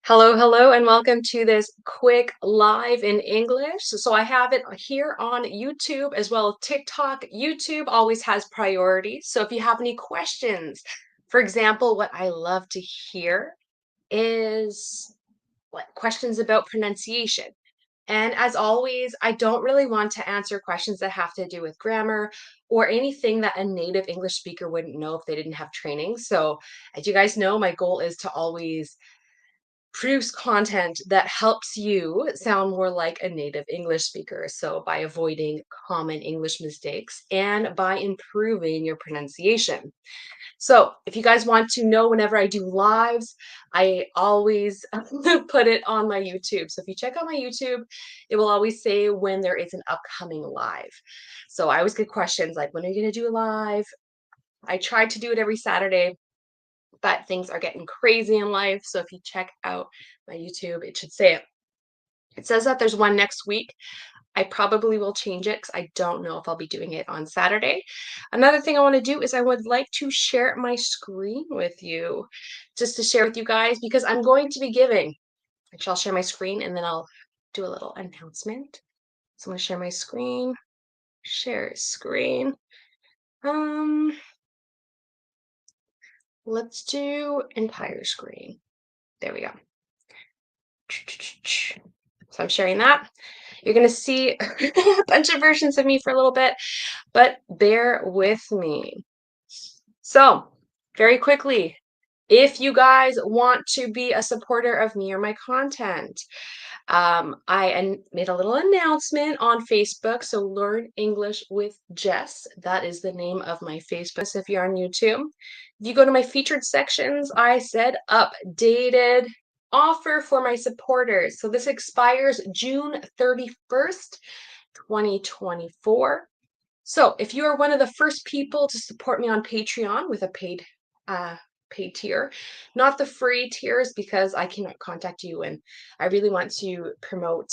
Hello, hello, and welcome to this quick live in English. So I have it here on YouTube as well as TikTok. YouTube always has priority. So if you have any questions, for example, what I love to hear is questions about pronunciation. And as always, I don't really want to answer questions that have to do with grammar or anything that a native English speaker wouldn't know if they didn't have training. So, as you guys know, my goal is to always produce content that helps you sound more like a native English speaker. So, by avoiding common English mistakes and by improving your pronunciation. So, if you guys want to know whenever I do lives, I always put it on my YouTube. So, if you check out my YouTube, it will always say when there is an upcoming live. So, I always get questions like, when are you going to do a live? I try to do it every Saturday, but things are getting crazy in life. So if you check out my YouTube, it should say it. It says that there's one next week. I probably will change it because I don't know if I'll be doing it on Saturday. Another thing I want to do is I would like to share my screen with you, just to share with you guys because I'm going to be giving. Actually, I'll share my screen and then I'll do a little announcement. So I'm going to share my screen. Share screen. Um, let's do entire screen. There we go. So I'm sharing that. You're going to see a bunch of versions of me for a little bit, but bear with me. So, very quickly, if you guys want to be a supporter of me or my content, I made a little announcement on Facebook. So, Learn English with Jess. That is the name of my Facebook. So if you're on YouTube, if you go to my featured sections, I said updated offer for my supporters. So this expires June 31st, 2024. So if you are one of the first people to support me on Patreon with a paid tier, not the free tiers because I cannot contact you and I really want to promote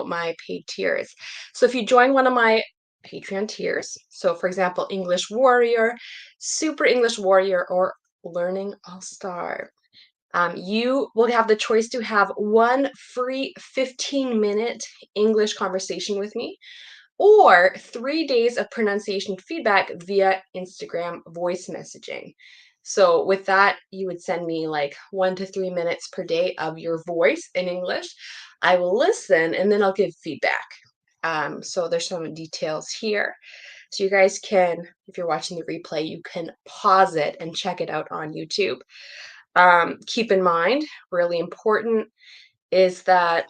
my paid tiers. So if you join one of my Patreon tiers, so for example, English Warrior, Super English Warrior, or Learning All Star, you will have the choice to have one free 15-minute English conversation with me or 3 days of pronunciation feedback via Instagram voice messaging. So, with that, you would send me like 1 to 3 minutes per day of your voice in English. I will listen and then I'll give feedback. So, there's some details here. So, you guys can, if you're watching the replay, you can pause it and check it out on YouTube. Keep in mind, really important, is that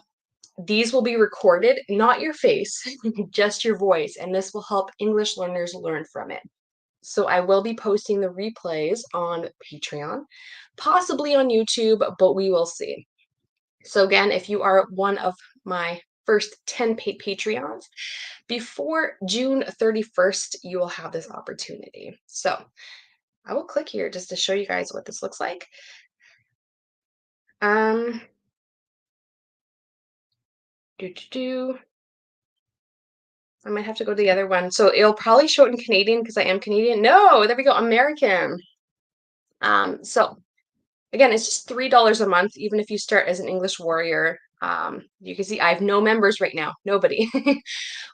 these will be recorded, not your face, just your voice, and this will help English learners learn from it. So I will be posting the replays on Patreon, possibly on YouTube, but we will see. So again, if you are one of my first 10 paid Patreons, before June 31st, you will have this opportunity. So I will click here just to show you guys what this looks like. Um, do, do, do. I might have to go to the other one. So it'll probably show it in Canadian because I am Canadian. No, there we go, American. So again, it's just $3 a month, even if you start as an English warrior. You can see I have no members right now, nobody.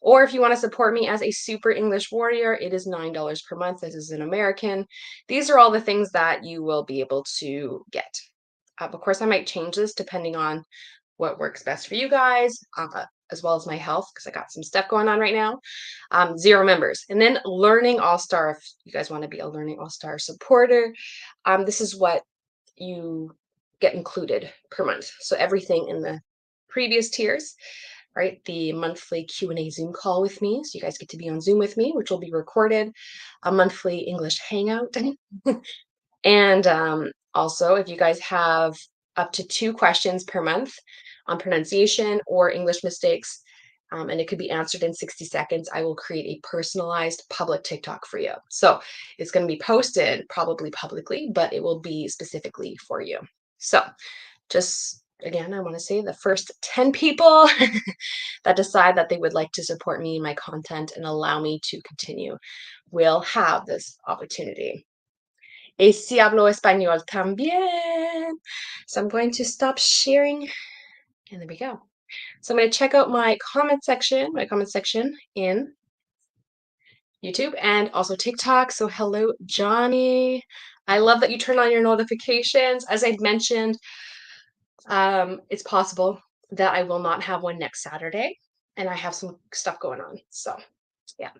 Or if you want to support me as a super English warrior, it is $9 per month. This is an American. These are all the things that you will be able to get. Of course, I might change this depending on what works best for you guys, as well as my health, because I got some stuff going on right now. 0 members. And then Learning All-Star, if you guys want to be a Learning All-Star supporter, this is what you get included per month. So everything in the previous tiers, right? The monthly Q&A Zoom call with me. So you guys get to be on Zoom with me, which will be recorded. A monthly English hangout. And also, if you guys have up to 2 questions per month on pronunciation or English mistakes, and it could be answered in 60 seconds, I will create a personalized public TikTok for you. So it's going to be posted probably publicly, but it will be specifically for you. So just again, I want to say the first 10 people that decide that they would like to support me and my content and allow me to continue will have this opportunity. Y si hablo español también. So I'm going to stop sharing, and there we go. So I'm going to check out my comment section in YouTube and also TikTok. So hello, Johnny. I love that you turn on your notifications. As I'd mentioned, it's possible that I will not have one next Saturday, and I have some stuff going on. So yeah,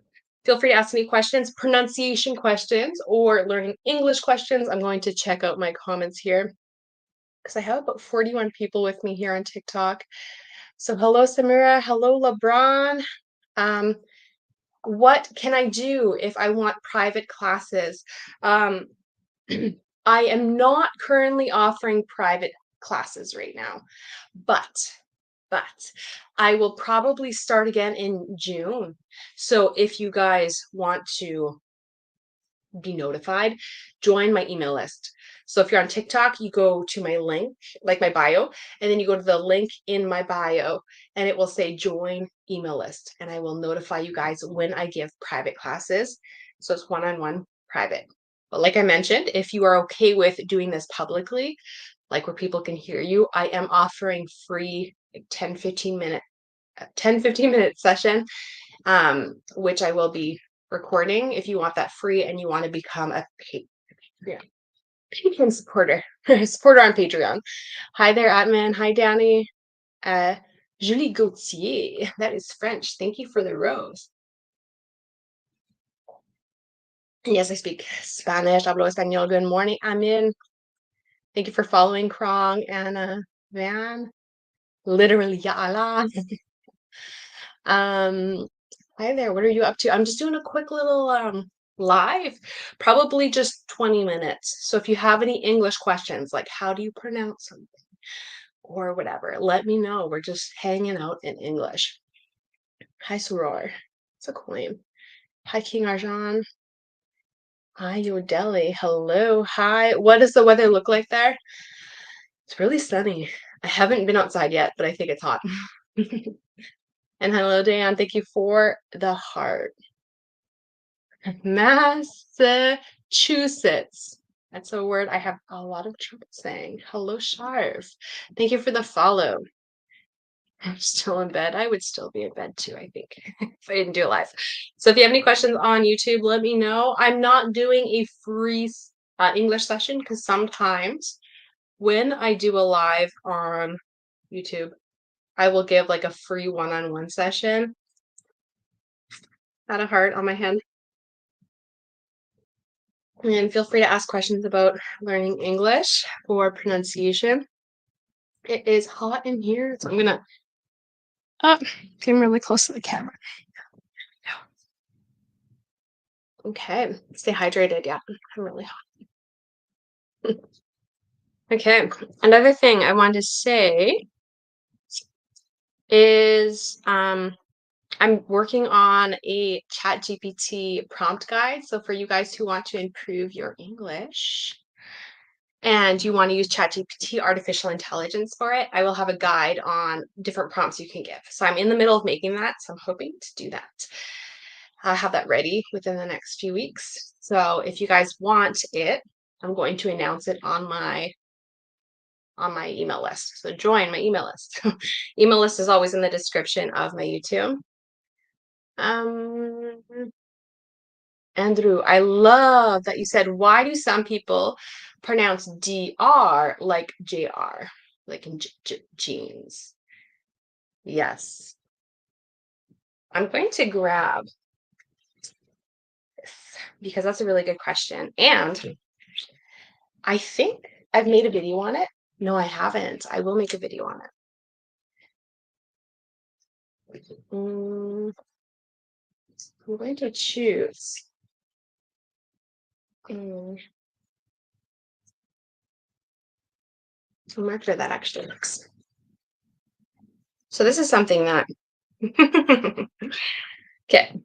feel free to ask me questions, pronunciation questions, or learning English questions. I'm going to check out my comments here because I have about 41 people with me here on TikTok. So hello, Samira. Hello, LeBron. Um, what can I do if I want private classes? Um, I am not currently offering private classes right now, but I will probably start again in June. So if you guys want to be notified, join my email list. So if you're on TikTok, you go to my link, like my bio, and then you go to the link in my bio, and it will say join email list, and I will notify you guys when I give private classes. So it's one-on-one private. But like I mentioned, if you are okay with doing this publicly, like where people can hear you, I am offering free 10 15 minute session, which I will be recording if you want that free and you want to become a Patreon supporter, supporter on Patreon. Hi there, Atman. Hi, Danny. Uh, Julie Gauthier. That is French. Thank you for the rose. Yes, I speak Spanish. Hablo español. Good morning, Amin. Thank you for following Krong and Van. Literally, ya'ala. Hi there. What are you up to? I'm just doing a quick little live, probably just 20 minutes. So if you have any English questions, like how do you pronounce something or whatever, let me know. We're just hanging out in English. Hi, Soror. It's a coin. Hi, King Arjan. Hi, Yodeli. Hello. Hi. What does the weather look like there? It's really sunny. I haven't been outside yet, but I think it's hot. And hello, Dan. Thank you for the heart. Massachusetts. That's a word I have a lot of trouble saying. Hello, Sharf. Thank you for the follow. I'm still in bed. I would still be in bed too, I think, if I didn't do it live. So if you have any questions on YouTube, let me know. I'm not doing a free English session because sometimes when I do a live on YouTube, I will give like a free one-on-one session. Add a heart on my hand. And feel free to ask questions about learning English or pronunciation. It is hot in here, so I'm gonna getting really close to the camera. Okay, stay hydrated. Yeah, I'm really hot. Okay, another thing I wanted to say is I'm working on a ChatGPT prompt guide. So for you guys who want to improve your English and you want to use ChatGPT artificial intelligence for it, I will have a guide on different prompts you can give. So I'm in the middle of making that, so I'm hoping to do that. I'll have that ready within the next few weeks. So if you guys want it, I'm going to announce it on my email list. So join my email list. Email list is always in the description of my YouTube. Andrew, I love that you said, why do some people pronounce DR like JR, like in jeans? Yes. I'm going to grab this because that's a really good question. And I think I've made a video on it. No, I haven't. I will make a video on it. I'm going to choose. How much that actually looks. So this is something that okay.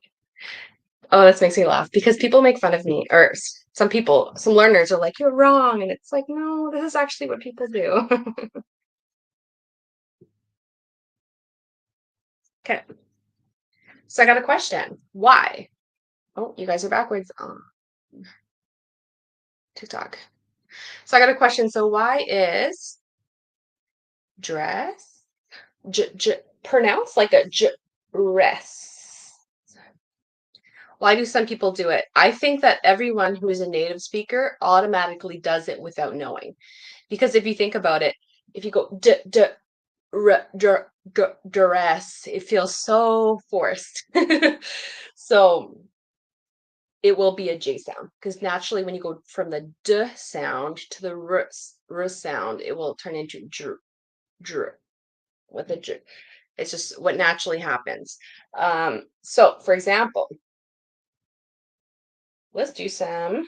Oh, this makes me laugh because people make fun of me, or some people, some learners are like, you're wrong. And it's like, no, this is actually what people do. Okay. So I got a question. Why? Oh, you guys are backwards. TikTok. So I got a question. So why is dress pronounced like a dress? Why do some people do it? I think that everyone who is a native speaker automatically does it without knowing. Because if you think about it, if you go dress, it feels so forced. So it will be a J sound because naturally when you go from the D sound to the R sound, it will turn into dr with a J. It's just what naturally happens. So for example, let's do some.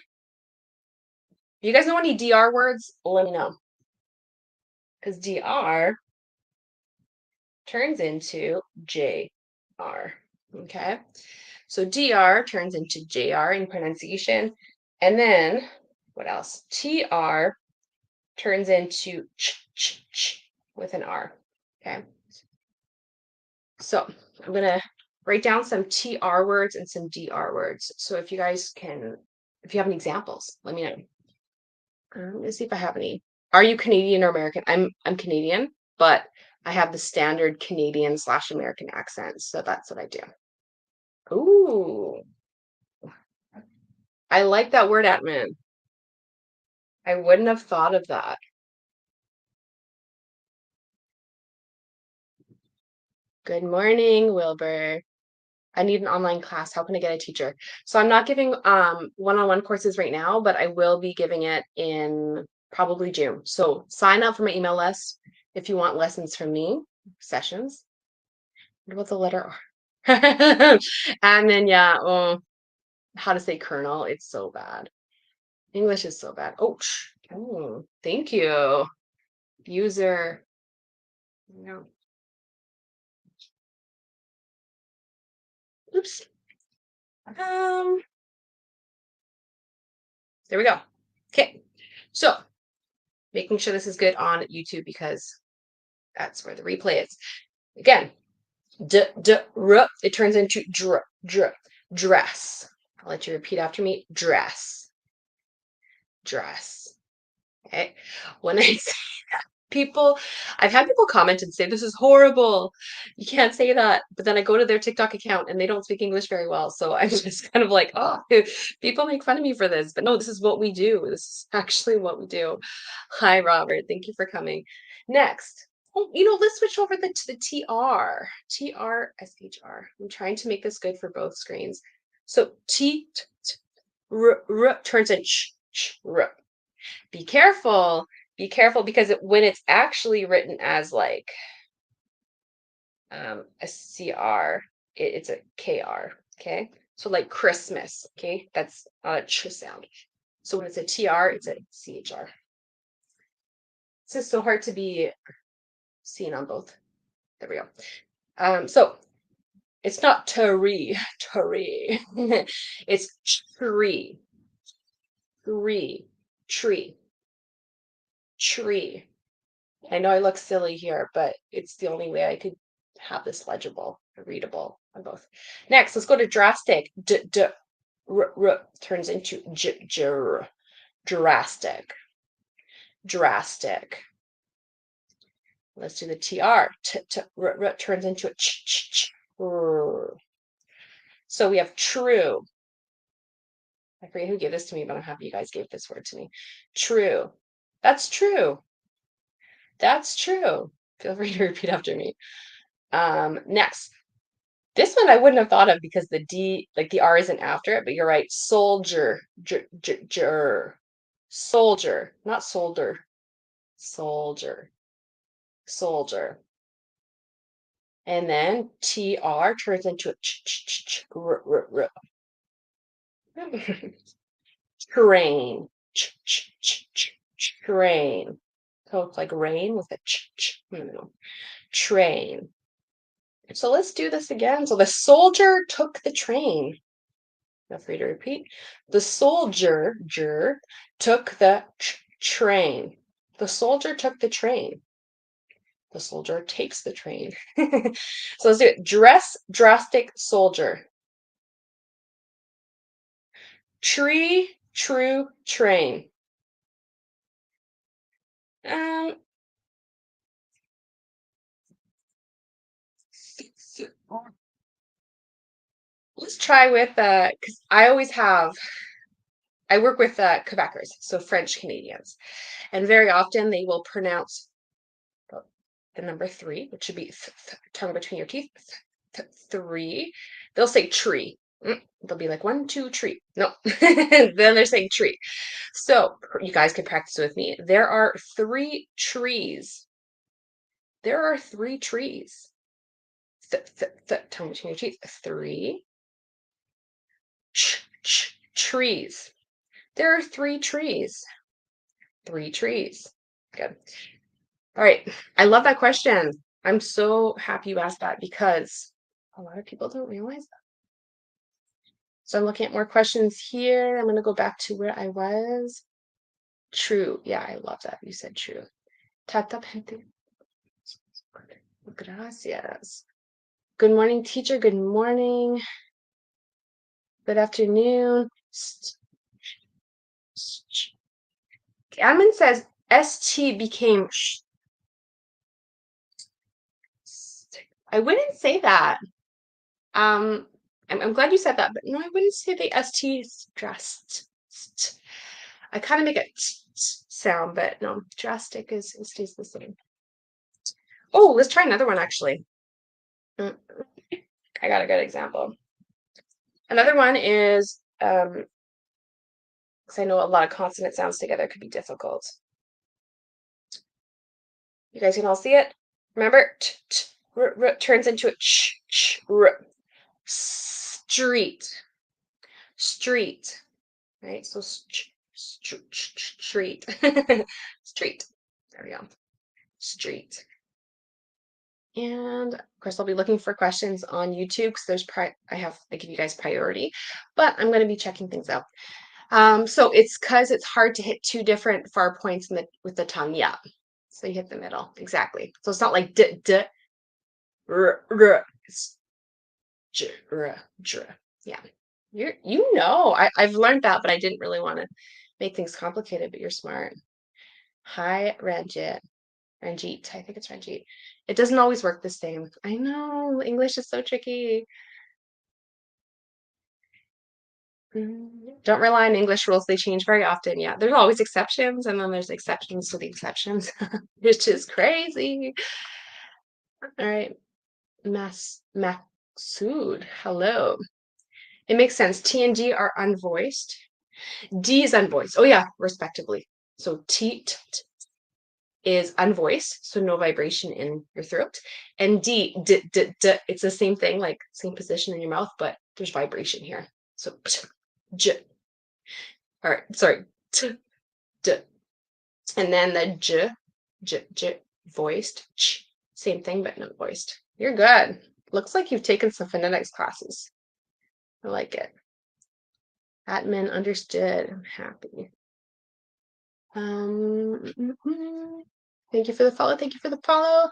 You guys know any DR words? Let me know. Because DR turns into JR. Okay. So DR turns into JR in pronunciation. And then what else? TR turns into ch with an R. Okay. So I'm going to write down some TR words and some DR words. So if you guys can, if you have any examples, let me know. Let's see if I have any. Are you Canadian or American? I'm Canadian, but I have the standard Canadian / American accent. So that's what I do. Ooh, I like that word, admin. I wouldn't have thought of that. Good morning, Wilbur. I need an online class. How can I get a teacher? So I'm not giving one-on-one courses right now, but I will be giving it in probably June. So sign up for my email list if you want lessons from me, sessions. What about the letter R? And then yeah, how to say kernel. It's so bad. English is so bad. Oh, thank you. User. No. Oops. There we go. Okay. So making sure this is good on YouTube because that's where the replay is. Again, it turns into dress. I'll let you repeat after me. Dress. Okay. When I say people, I've had people comment and say, this is horrible. You can't say that. But then I go to their TikTok account and they don't speak English very well. So I'm just kind of like, oh, people make fun of me for this. But no, this is what we do. This is actually what we do. Hi, Robert. Thank you for coming. Next. Oh, let's switch over to the TR. TRSHR. I'm trying to make this good for both screens. So r turns in r. Be careful. Be careful because when it's actually written as like a CR, it's a KR. Okay. So like Christmas. Okay. That's not a ch sound. So when it's a TR, it's a CHR. This is so hard to be seen on both. There we go. So it's not tree. It's tree. Tree. I know I look silly here, but it's the only way I could have this legible or readable on both. Next, let's go to drastic. Turns into drastic. Drastic. Let's do the TR. Turns into a So we have true. I forget who gave this to me, but I'm happy you guys gave this word to me. True. That's true. That's true. Feel free to repeat after me. Next. This one I wouldn't have thought of because the D, like the R isn't after it, but you're right. Soldier. Soldier. Not soldier. Soldier. Soldier. And then TR turns into a train. Train. So it's like rain with a in the middle. Train. So let's do this again. So the soldier took the train. Feel free to repeat. The soldier took the train. The soldier took the train. The soldier takes the train. So let's do it. Drastic, soldier. Tree, true, train. Um, let's try with because I work with Quebecers, so French Canadians, and very often they will pronounce the the number three, which should be tongue between your teeth, three. They'll say tree. They'll be like one, two, tree. No, then they're saying tree. So you guys can practice with me. There are three trees. There are three trees. Tongue between your teeth. Three trees. There are three trees. Three trees. Good. All right. I love that question. I'm so happy you asked that because a lot of people don't realize that. So I'm looking at more questions here. I'm going to go back to where I was. True. Yeah, I love that. You said true. Tata gente. Gracias. Good morning, teacher. Good morning. Good afternoon. Admin says ST became sh. I wouldn't say that. Um, I'm glad you said that, but no, I wouldn't say the ST stressed. I kind of make a sound, but no, drastic is it stays the same. Oh, let's try another one actually. I got a good example. Another one is because I know a lot of consonant sounds together could be difficult. You guys can all see it. Remember, turns into a street, street, right? So street, street. There we go, street. And of course, I'll be looking for questions on YouTube because I give you guys priority, but I'm going to be checking things out. So it's because it's hard to hit two different far points with the tongue. Yeah. So you hit the middle. Exactly. So it's not like d, d, r, r. It's j, r, dr. Yeah. I've learned that, but I didn't really want to make things complicated, but you're smart. Hi, Ranjit. Ranjit. I think it's Ranjit. It doesn't always work the same. I know. English is so tricky. Don't rely on English rules. They change very often. Yeah, there's always exceptions, and then there's exceptions to the exceptions, which is crazy. All right, Maksud, hello. It makes sense. T and D are unvoiced. D is unvoiced. Oh yeah, respectively. So T is unvoiced, so no vibration in your throat, and D, it's the same thing, like same position in your mouth, but there's vibration here. So j. All right, sorry. T, d. And then the j, voiced, ch, same thing, but not voiced. You're good. Looks like you've taken some phonetics classes. I like it. Admin understood. I'm happy. Thank you for the follow. Thank you for the follow.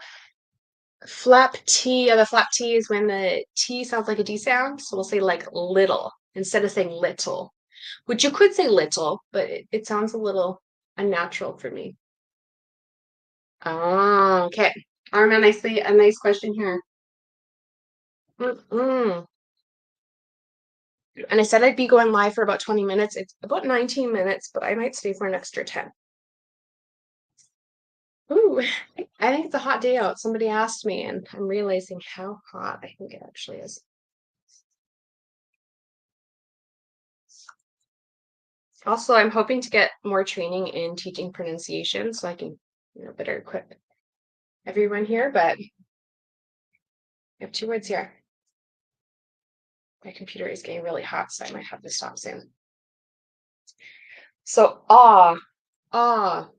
Flap T. The flap T is when the T sounds like a D sound. So we'll say like little instead of saying little, which you could say little, but it sounds a little unnatural for me. Oh, okay. Arma, a nice question here. And I said I'd be going live for about 20 minutes. It's about 19 minutes, but I might stay for an extra 10. Ooh, I think it's a hot day out. Somebody asked me, and I'm realizing how hot I think it actually is. Also, I'm hoping to get more training in teaching pronunciation so I can, better equip everyone here, but I have 2 words here. My computer is getting really hot, so I might have to stop soon. So, ah, ah,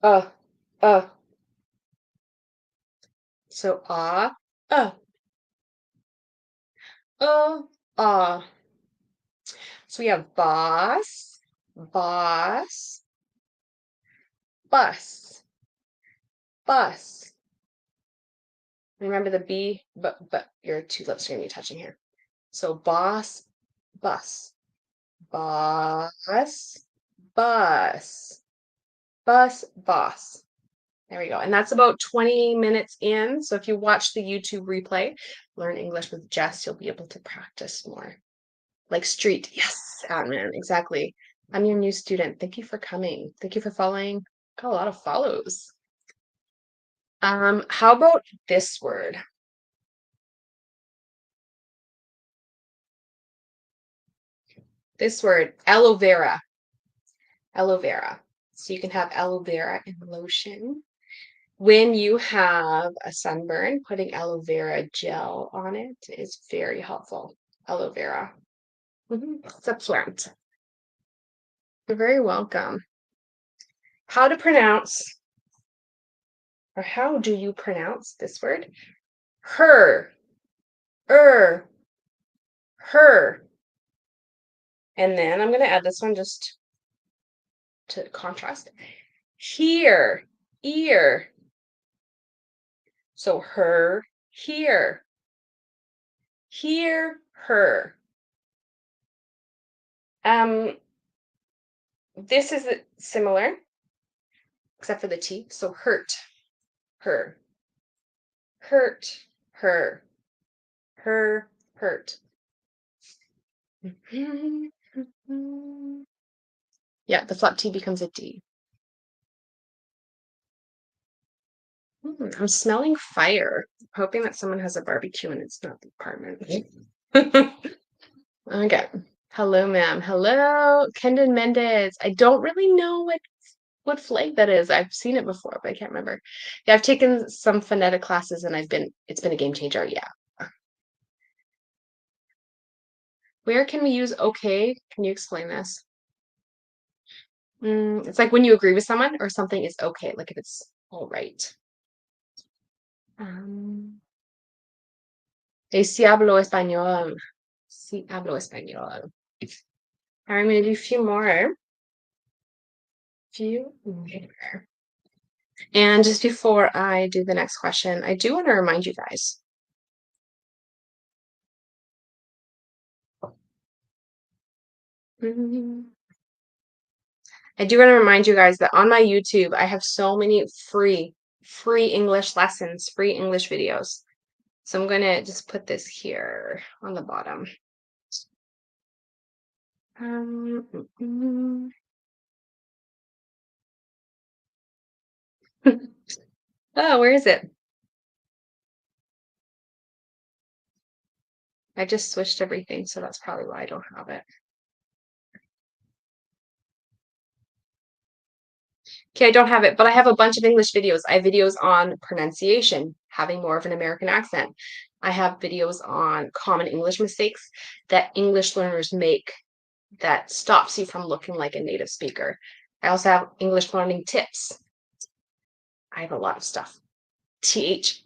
uh, uh. So, ah, ah. So we have boss, boss, bus, bus. Remember the B, but your 2 lips are gonna be touching here. So boss, bus, boss, bus, bus, boss. There we go. And that's about 20 minutes in. So if you watch the YouTube replay, Learn English with Jess, you'll be able to practice more. Like street. Yes, admin. Exactly. I'm your new student. Thank you for coming. Thank you for following. Got a lot of follows. How about this word? This word, aloe vera. Aloe vera. So you can have aloe vera in lotion. When you have a sunburn, putting aloe vera gel on it is very helpful. Aloe vera. It's a plant. You're very welcome. How to pronounce, or how do you pronounce this word? Her, her. And then I'm going to add this one just to contrast. Here, ear. So her, here. Hear, her. This is similar, except for the T. So hurt, her. Hurt, her. Her, hurt. Yeah, the flat T becomes a D. I'm smelling fire. Hoping that someone has a barbecue and it's not the apartment. Okay. Hello, ma'am. Hello, Kendon Mendez. I don't really know what flag that is. I've seen it before, but I can't remember. Yeah, I've taken some phonetic classes and it's been a game changer. Yeah. Where can we use okay? Can you explain this? It's like when you agree with someone or something is okay, like if it's all right. Sí hablo español. Sí hablo español. All right, I'm gonna do a few more. Few more. And just before I do the next question, I do want to remind you guys. I do want to remind you guys that on my YouTube, I have so many free English lessons, free English videos. So I'm going to just put this here on the bottom. Oh, where is it? I just switched everything, so that's probably why I don't have it. Okay, I don't have it, but I have a bunch of English videos. I have videos on pronunciation, having more of an American accent. I have videos on common English mistakes that English learners make that stops you from looking like a native speaker. I also have English learning tips. I have a lot of stuff. TH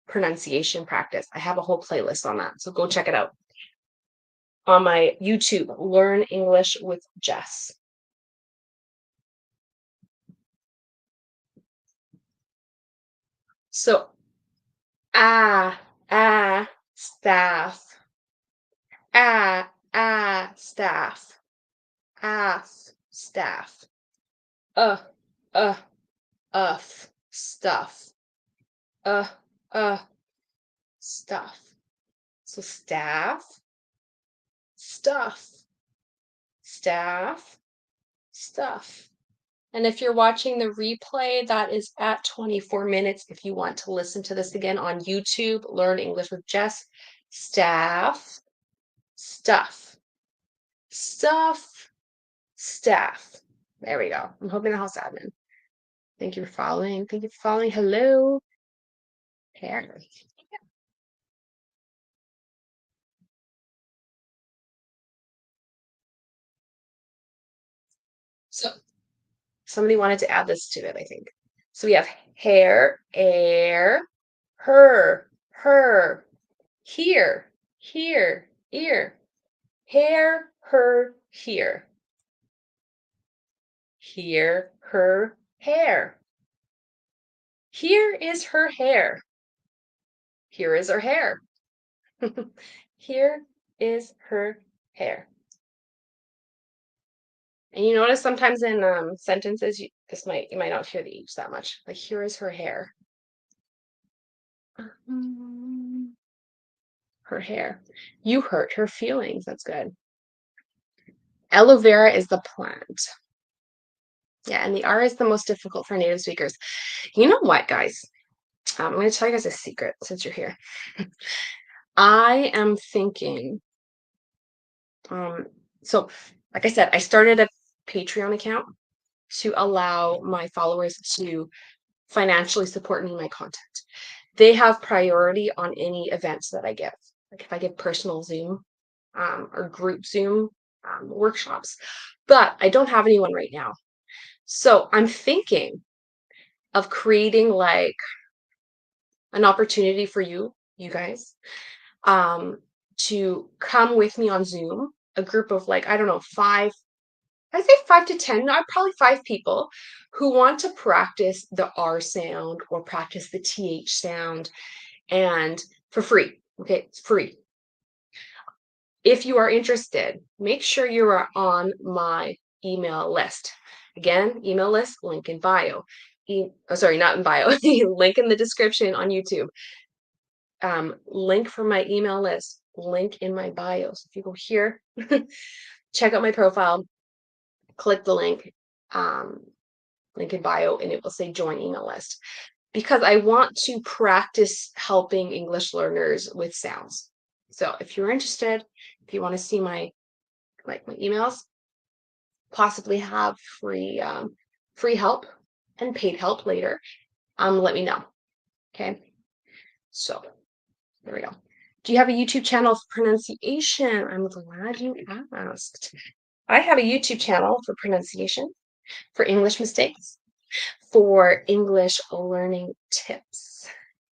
pronunciation practice. I have a whole playlist on that, so go check it out. On my YouTube, Learn English with Jess. So, staff. Staff. Staff. Uh, stuff. Uh, stuff. So staff, stuff, staff, stuff. And if you're watching the replay, that is at 24 minutes. If you want to listen to this again on YouTube, Learn English with Jess, staff, stuff, stuff, staff. There we go. I'm hoping the house admin. Thank you for following. Thank you for following. Hello. Hair. So somebody wanted to add this to it, I think. So we have hair, air, her, here, ear, hair, her, here. Here, her, hair. Here is her hair. Here is her hair. Here is her hair. And you notice sometimes in sentences, you might not hear the H that much. Like here is her hair. Um, Her hair. You hurt her feelings. That's good. Aloe vera is the plant. Yeah, and the R is the most difficult for native speakers. You know what, guys? I'm going to tell you guys a secret since you're here. I am thinking, um, so like I said, I started a Patreon account to allow my followers to financially support me in my content. They have priority on any events that I give. Like if I give personal Zoom or group Zoom workshops, but I don't have anyone right now. So I'm thinking of creating like an opportunity for you guys, to come with me on Zoom, a group of like, I don't know, I'd say 5 to 10, not probably 5 people who want to practice the R sound or practice the TH sound and for free. Okay, it's free. If you are interested, make sure you are on my email list. Again, email list, link in bio. Sorry, not in bio, link in the description on YouTube. Link for my email list, link in my bio. So if you go here, check out my profile, click the link, link in bio, and it will say join email list. Because I want to practice helping English learners with sounds. So if you're interested, if you want to see my emails, possibly have free help and paid help later, let me know. Okay. So there we go. Do you have a YouTube channel for pronunciation? I'm glad you asked. I have a YouTube channel for pronunciation, for English mistakes, for English learning tips.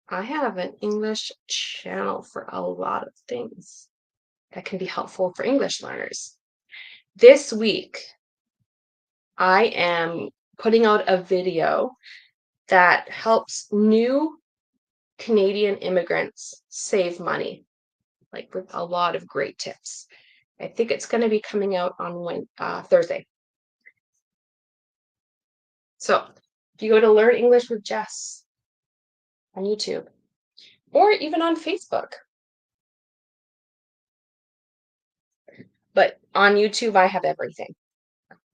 I have an English channel for a lot of things that can be helpful for English learners. This week, I am putting out a video that helps new Canadian immigrants save money, like with a lot of great tips. I think it's going to be coming out on Thursday. So if you go to Learn English with Jess on YouTube or even on Facebook, but on YouTube, I have everything.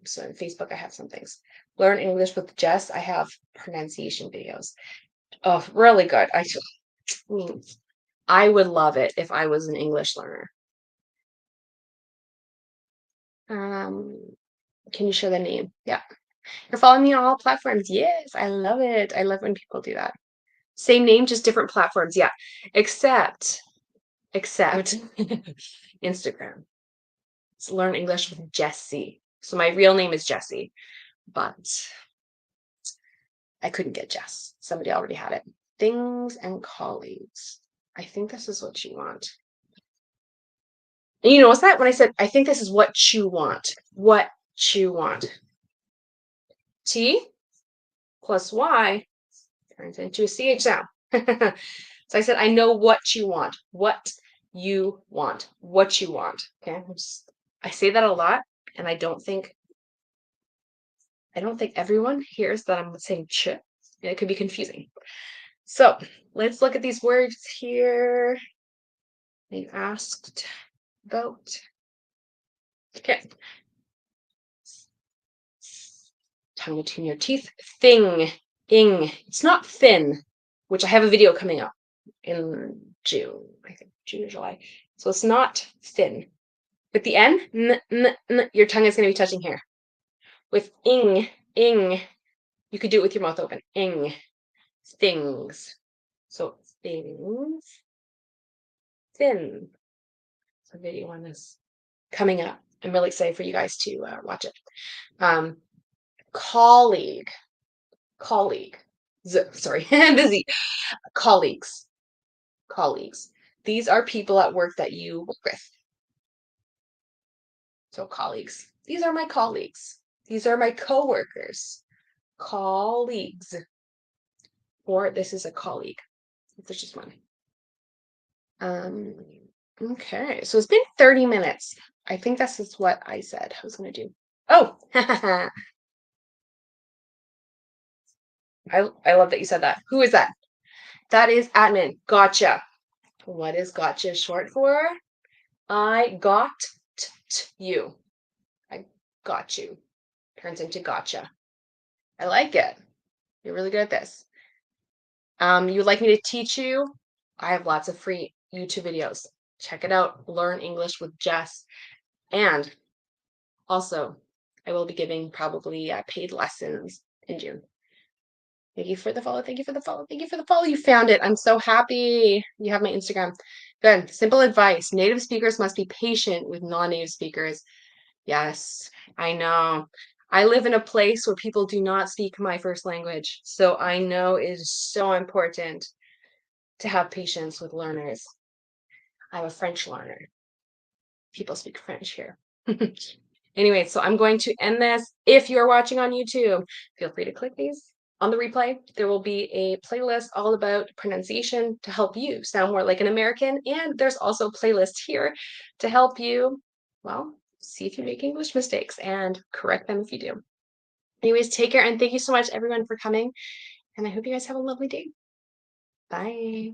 So on Facebook, I have some things. Learn English with Jess, I have pronunciation videos. Oh, really good. I mean, I would love it if I was an English learner. Can you share the name? Yeah. You're following me on all platforms. Yes, I love it. I love when people do that. Same name, just different platforms. Yeah. Except Instagram. It's Learn English with Jessie. So my real name is Jessie, but I couldn't get Jess. Somebody already had it. Things and colleagues. I think this is what you want. And you know, what's that when I said, I think this is what you want? What you want. T plus Y turns into a CH sound. So I said, I know what you want. What you want. What you want. Okay. I say that a lot, and I don't think everyone hears that I'm saying ch. It could be confusing. So let's look at these words here. They asked about. Okay. Tongue between your teeth. Thing. Ing. It's not thin, which I have a video coming up in June. I think June or July. So it's not thin. With the N, your tongue is going to be touching here. With ing, you could do it with your mouth open. Ing. Things. So things. Thin. So video on this coming up. I'm really excited for you guys to watch it. Colleague. Sorry, I'm busy. Colleagues. These are people at work that you work with. So colleagues. These are my colleagues. These are my coworkers. Colleagues. Or this is a colleague. There's just one. Okay, so it's been 30 minutes. I think this is what I said I was going to do. Oh, I I love that you said that. Who is that? That is admin. Gotcha. What is gotcha short for? I got you. I got you. Turns into gotcha. I like it. You're really good at this. You would like me to teach you? I have lots of free YouTube videos. Check it out. Learn English with Jess. And also, I will be giving probably paid lessons in June. Thank you for the follow. Thank you for the follow. Thank you for the follow. You found it. I'm so happy. You have my Instagram. Good. Simple advice. Native speakers must be patient with non-native speakers. Yes, I know. I live in a place where people do not speak my first language. So I know it is so important to have patience with learners. I'm a French learner. People speak French here. Anyway, so I'm going to end this. If you're watching on YouTube, feel free to click these. On the replay, there will be a playlist all about pronunciation to help you sound more like an American. And there's also a playlist here to help you, well, see if you make English mistakes and correct them if you do. Anyways, take care and thank you so much, everyone, for coming. And I hope you guys have a lovely day. Bye.